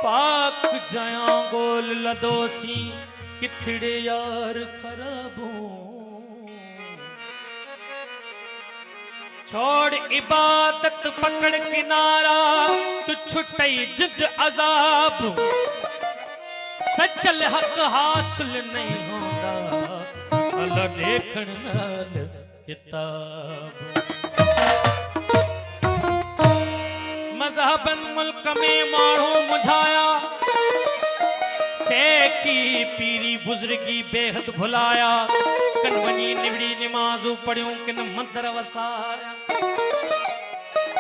पाक जया गोल लदोसी किथड़े यार खराबों छोड़ इबादत पकड़ किनारा तू छुटई जिद अजाब सचल हक हासिल नहीं होंदा अल्लाह देखण नाल किताब मजहबन मुल्क में माण्हू मुझाया शेखी पीरी बुजुर्गी बेहद भुलाया कन वनी निवड़ी निमाज़ू पढ़ियूं किन मंदर वसाया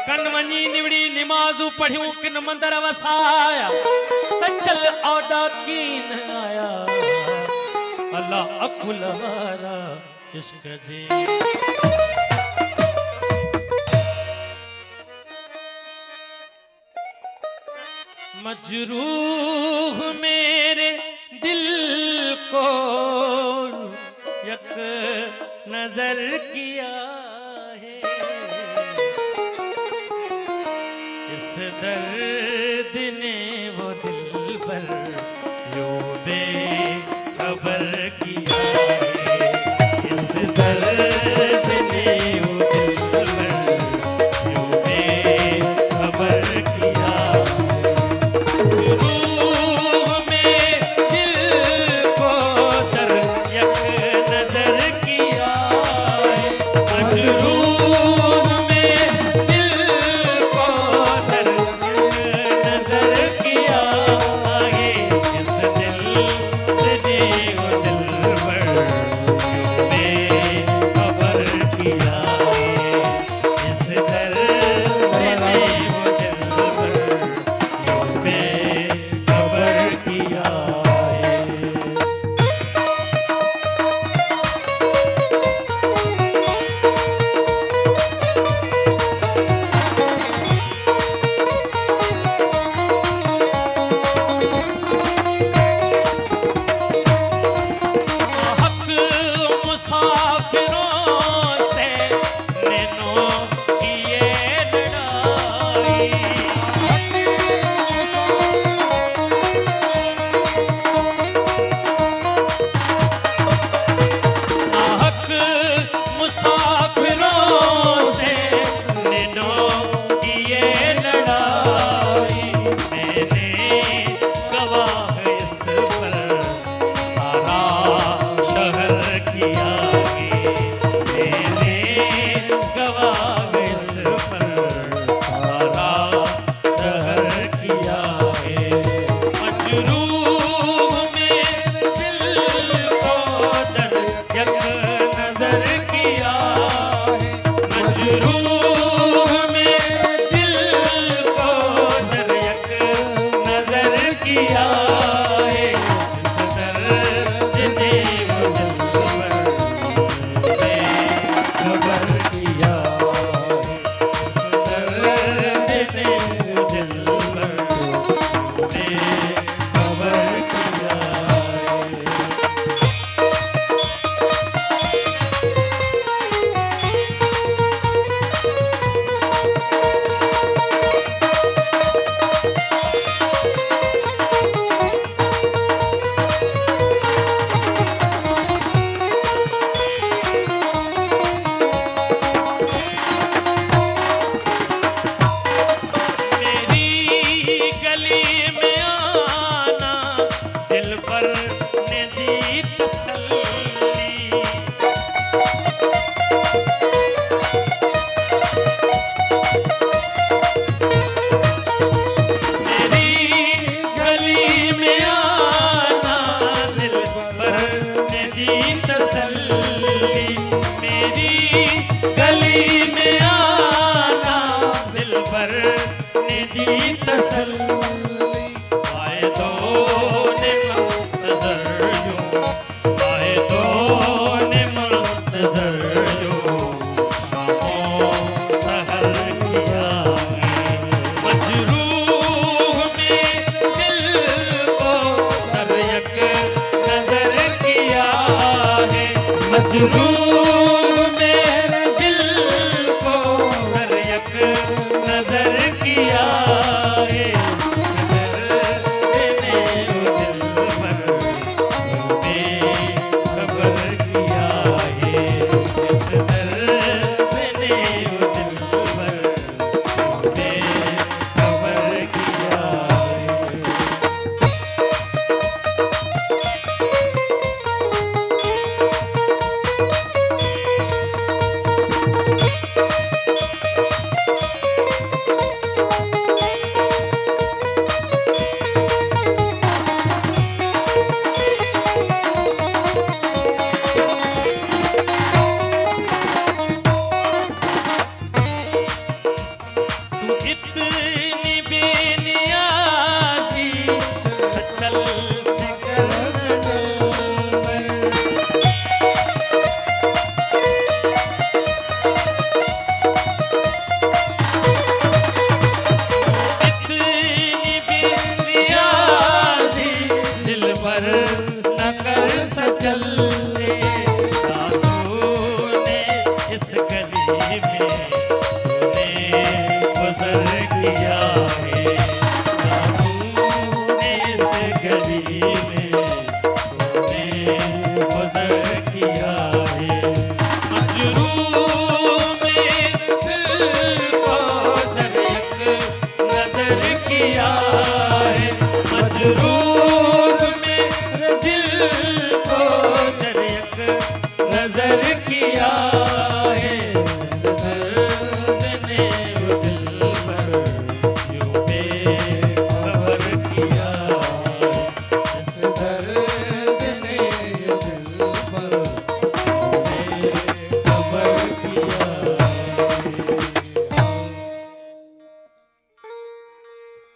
कन वनी निवड़ी निमाज़ू पढ़ियूं किन मंदर वसाया सचल औदा कीन आया अल्लाह अकुल वारा इश्क जे मजरूह मेरे दिल को यक नजर किया है इस दर्द ने वो दिल पर यूं बेखबर किया है इस दर्द ने वो दिल पर यूं बेखबर किया